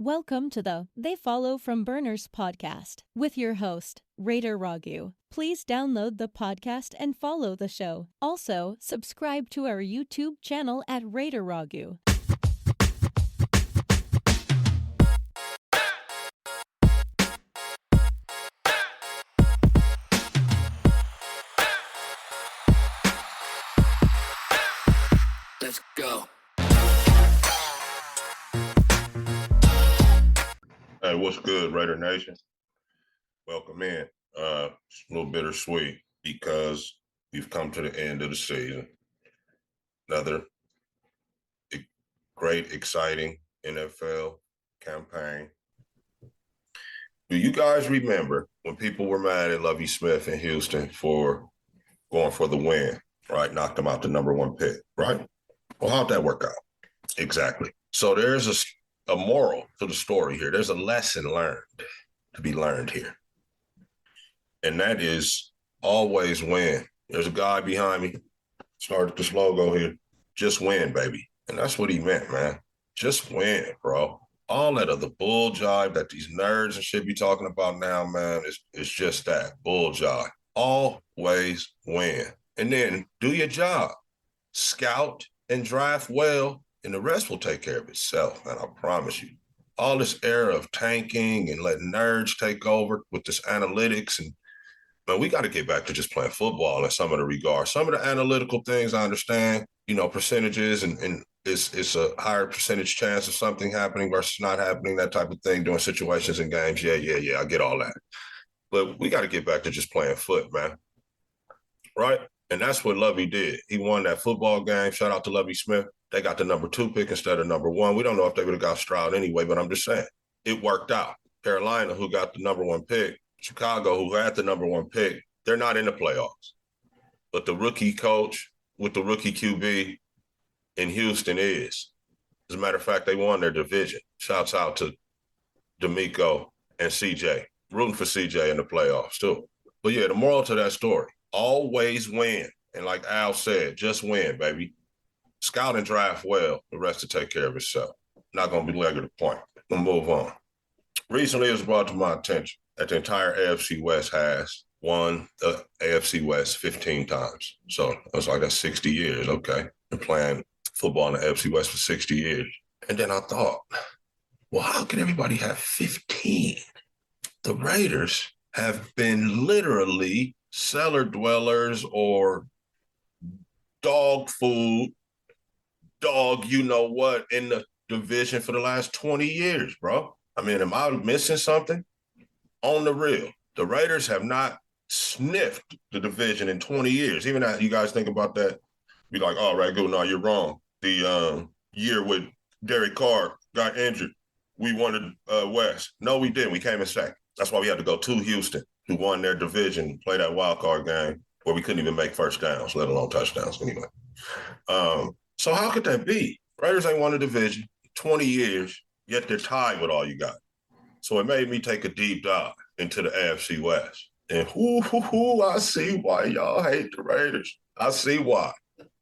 Welcome to the They Follow from Burners podcast with your host, Raider Ragu. Please download the podcast and follow the show. Also, subscribe to our YouTube channel at Raider Ragu. Let's go. Hey, what's good, Raider Nation? Welcome in. It's a little bittersweet because we've come to the end of the season. Another great, exciting NFL campaign. Do you guys remember when people were mad at Lovie Smith in Houston for going for the win, right? Knocked them out the number one pick, right? Well, how'd that work out? Exactly. So there's a moral to the story here. There's a lesson learned to be learned here. And that is always win. There's a guy behind me, started this logo here. Just win, baby. And that's what he meant, man. Just win, bro. All that other bull jive that these nerds and shit be talking about now, man, is just that, bull jive. Always win. And then do your job. Scout and draft well, and the rest will take care of itself, man, I promise you. All this era of tanking and letting nerds take over with this analytics, and man, we got to get back to just playing football in some of the regards. Some of the analytical things I understand, percentages and it's a higher percentage chance of something happening versus not happening, that type of thing, doing situations in games. Yeah, I get all that. But we got to get back to just playing foot, man. Right? And that's what Lovie did. He won that football game. Shout out to Lovie Smith. They got the number 2 pick instead of number 1. We don't know if they would have got Stroud anyway, but I'm just saying it worked out. Carolina, who got the number 1 pick, Chicago, who had the number 1 pick, they're not in the playoffs. But the rookie coach with the rookie QB in Houston is. As a matter of fact, they won their division. Shouts out to D'Amico and CJ. Rooting for CJ in the playoffs, too. But yeah, the moral to that story, always win. And like Al said, just win, baby. Scout and draft well. The rest will take care of itself. Not going to belabor the point. We'll move on. Recently, it was brought to my attention that the entire AFC West has won the AFC West 15 times. So that's 60 years, okay? Been playing football in the AFC West for 60 years. And then I thought, well, how can everybody have 15? The Raiders have been literally cellar dwellers or dog food, dog you know what, in the division for the last 20 years, bro. I mean, am I missing something? On the real, the Raiders have not sniffed the division in 20 years. Even as you guys think about that, be like, all right, good. No, you're wrong. The year with Derek Carr got injured, we won the West. No, we didn't. We came in second. That's why we had to go to Houston, who won their division, play that wild card game where we couldn't even make first downs, let alone touchdowns anyway. So how could that be? Raiders ain't won a division 20 years, yet they're tied with all you got. So it made me take a deep dive into the AFC West. And I see why y'all hate the Raiders. I see why.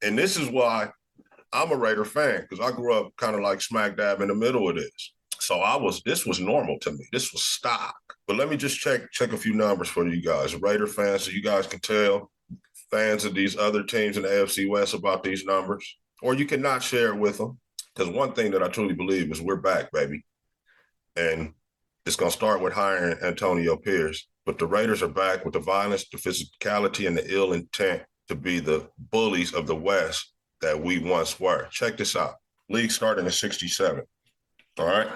And this is why I'm a Raider fan, because I grew up kind of like smack dab in the middle of this. So this was normal to me. This was stock. But let me just check a few numbers for you guys. Raider fans, so you guys can tell fans of these other teams in the AFC West about these numbers. Or you cannot share it with them. Because one thing that I truly believe is we're back, baby. And it's going to start with hiring Antonio Pierce. But the Raiders are back with the violence, the physicality, and the ill intent to be the bullies of the West that we once were. Check this out. League started in 67. All right?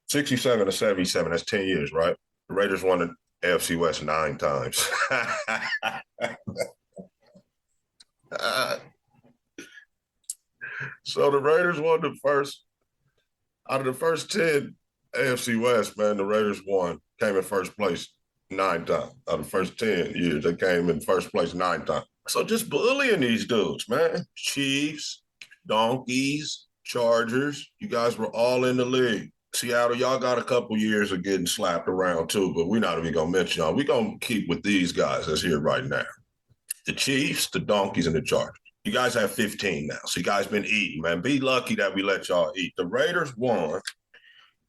67 to 77, that's 10 years, right? The Raiders won the AFC West 9 times. So the Raiders won out of the first 10 AFC West, man, the Raiders came in first place 9 times. Out of the first 10 years, they came in first place 9 times. So just bullying these dudes, man. Chiefs, Donkeys, Chargers, you guys were all in the league. Seattle, y'all got a couple years of getting slapped around too, but we're not even going to mention y'all. We're going to keep with these guys that's here right now. The Chiefs, the Donkeys, and the Chargers. You guys have 15 now, so you guys been eating, man. Be lucky that we let y'all eat. The Raiders won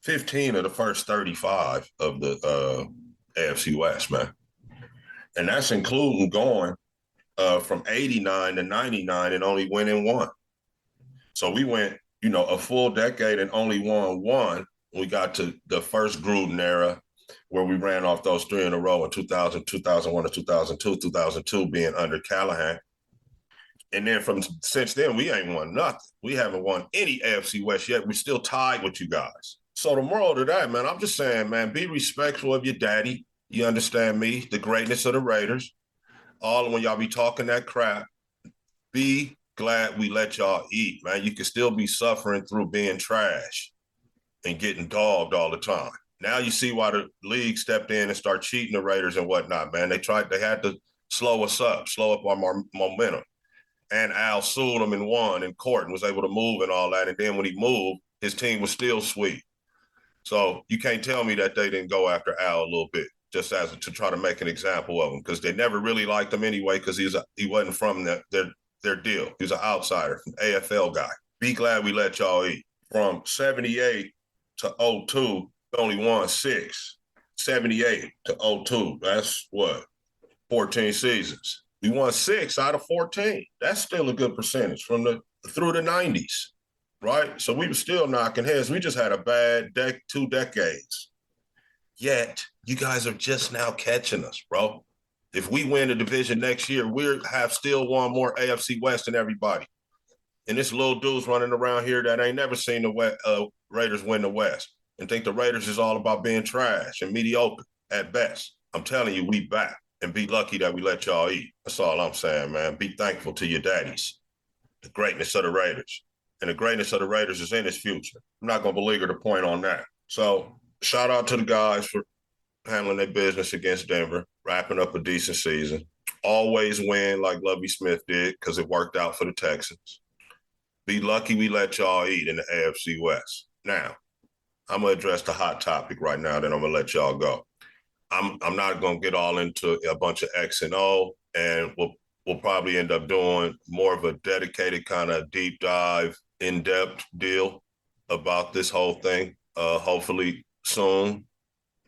15 of the first 35 of the AFC West, man. And that's including going from 89 to 99 and only winning one. So we went, a full decade and only won one. We got to the first Gruden era where we ran off those three in a row in 2000, 2001 to 2002 being under Callahan. And then since then, we ain't won nothing. We haven't won any AFC West yet. We're still tied with you guys. So the moral to that, man, I'm just saying, man, be respectful of your daddy. You understand me, the greatness of the Raiders. All when y'all be talking that crap, be glad we let y'all eat, man. You can still be suffering through being trash and getting dogged all the time. Now you see why the league stepped in and started cheating the Raiders and whatnot, man. They had to slow us up, slow up our momentum. And Al sued him and won in court and was able to move and all that. And then when he moved, his team was still sweet. So you can't tell me that they didn't go after Al a little bit just as to try to make an example of him, because they never really liked him anyway because he wasn't from their deal. He was an outsider, an AFL guy. Be glad we let y'all eat. From 78 to 02, only won 6. 78 to 02, that's what? 14 seasons. We won 6 out of 14. That's still a good percentage through the 90s, right? So we were still knocking heads. We just had a bad 2 decades. Yet, you guys are just now catching us, bro. If we win the division next year, we'll have still won more AFC West than everybody. And this little dude's running around here that ain't never seen the Raiders win the West and think the Raiders is all about being trash and mediocre at best. I'm telling you, we back. And be lucky that we let y'all eat. That's all I'm saying, man. Be thankful to your daddies. The greatness of the Raiders. And the greatness of the Raiders is in his future. I'm not going to beleaguer the point on that. So shout out to the guys for handling their business against Denver, wrapping up a decent season. Always win like Lovie Smith did because it worked out for the Texans. Be lucky we let y'all eat in the AFC West. Now, I'm going to address the hot topic right now, then I'm going to let y'all go. I'm not going to get all into a bunch of X and O, and we'll probably end up doing more of a dedicated kind of deep dive, in-depth deal about this whole thing. Hopefully soon,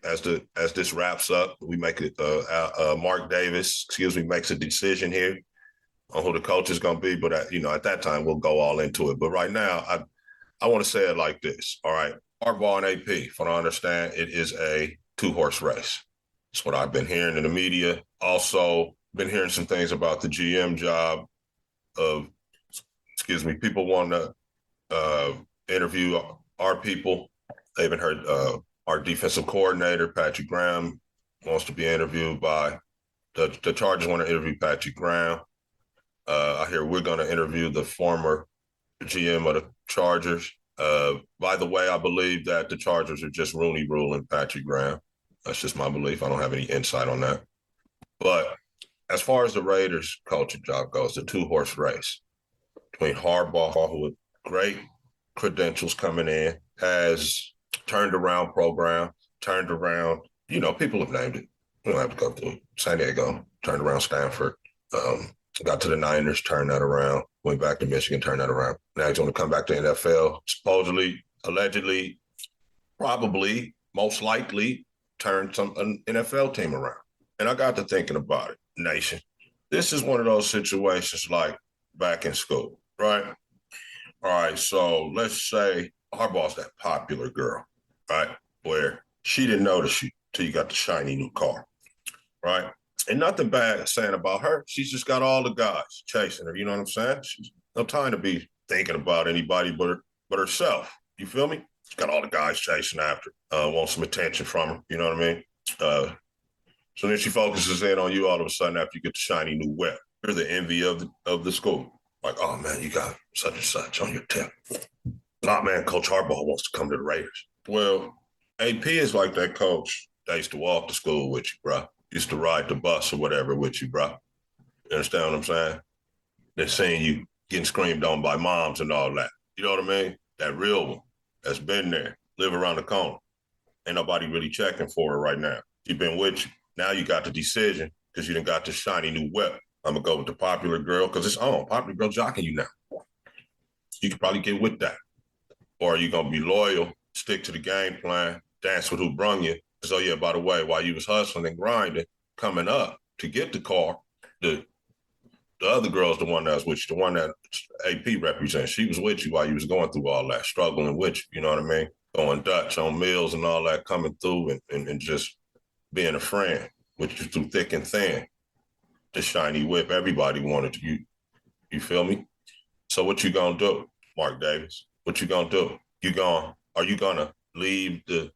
as this wraps up, we make it. Mark Davis, makes a decision here on who the coach is going to be. But at that time, we'll go all into it. But right now, I want to say it like this. All right, Harbaugh and AP. From what I understand, it is a 2-horse race. That's what I've been hearing in the media. Also, been hearing some things about the GM job of, people want to interview our people. They even heard our defensive coordinator, Patrick Graham, wants to be interviewed by the Chargers want to interview Patrick Graham. I hear we're going to interview the former GM of the Chargers. By the way, I believe that the Chargers are just Rooney ruling Patrick Graham. That's just my belief. I don't have any insight on that. But as far as the Raiders coaching job goes, the 2-horse race between Harbaugh, who with great credentials coming in, has turned around program, turned around, people have named it. We don't have to go through San Diego, turned around Stanford, got to the Niners, turned that around, went back to Michigan, turned that around. Now he's going to come back to NFL, supposedly, allegedly, probably, most likely, turn an NFL team around. And I got to thinking about it, nation. This is one of those situations like back in school, right? All right, so let's say Harbaugh's that popular girl, right? Where she didn't notice you till you got the shiny new car, right? And nothing bad saying about her. She's just got all the guys chasing her, you know what I'm saying? She's no time to be thinking about anybody but herself. You feel me? She's got all the guys chasing after her, want some attention from her, you know what I mean? So then she focuses in on you all of a sudden after you get the shiny new whip. You're the envy of the school. Like, oh, man, you got such and such on your tip. Nah, man, Coach Harbaugh wants to come to the Raiders. Well, AP is like that coach that used to walk to school with you, bro. Used to ride the bus or whatever with you, bro. You understand what I'm saying? They're seeing you getting screamed on by moms and all that. You know what I mean? That real one that's been there, live around the corner. Ain't nobody really checking for her right now. She been with you. Now you got the decision because you done got the shiny new whip. I'm going to go with the popular girl because it's on. Popular girl jocking you now. You could probably get with that. Or are you going to be loyal stick to the game plan, dance with who brung you. So yeah, by the way, while you was hustling and grinding, coming up to get the car, the other girl's the one that was with you, the one that AP represents. She was with you while you was going through all that, struggling with you, you know what I mean? Going Dutch on meals and all that, coming through and just being a friend with you through thick and thin. The shiny whip, everybody wanted you. You feel me? So what you gonna do, Mark Davis? What you gonna do? Are you gonna leave the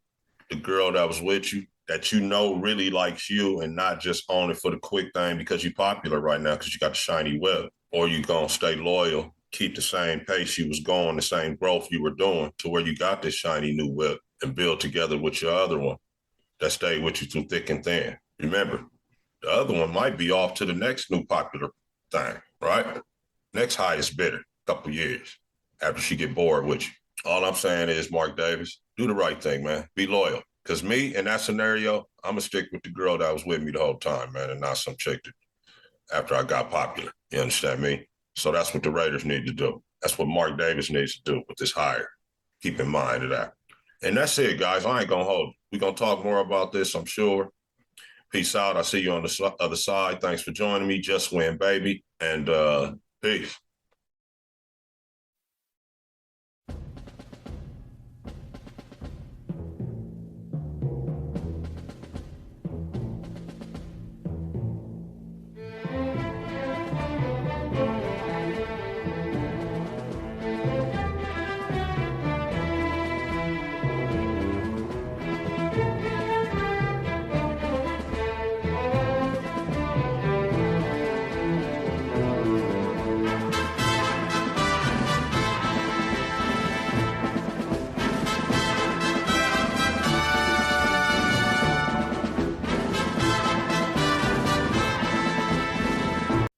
girl that was with you that you know really likes you and not just own it for the quick thing because you're popular right now because you got the shiny whip? Or you gonna stay loyal, keep the same pace you was going, the same growth you were doing to where you got this shiny new whip and build together with your other one that stayed with you through thick and thin? Remember, the other one might be off to the next new popular thing, right? Next highest bidder, couple years after she get bored with you. All I'm saying is, Mark Davis, do the right thing, man. Be loyal. Because me, in that scenario, I'm going to stick with the girl that was with me the whole time, man, and not some chick that after I got popular. You understand me? So that's what the Raiders need to do. That's what Mark Davis needs to do with this hire. Keep in mind of that. And that's it, guys. I ain't going to hold it. We're going to talk more about this, I'm sure. Peace out. I see you on the other side. Thanks for joining me. Just win, baby. And peace.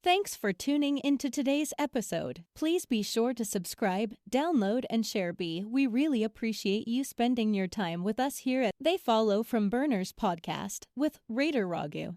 Thanks for tuning into today's episode. Please be sure to subscribe, download, and share B. We really appreciate you spending your time with us here at They Follow from Burners podcast with Raider Ragu.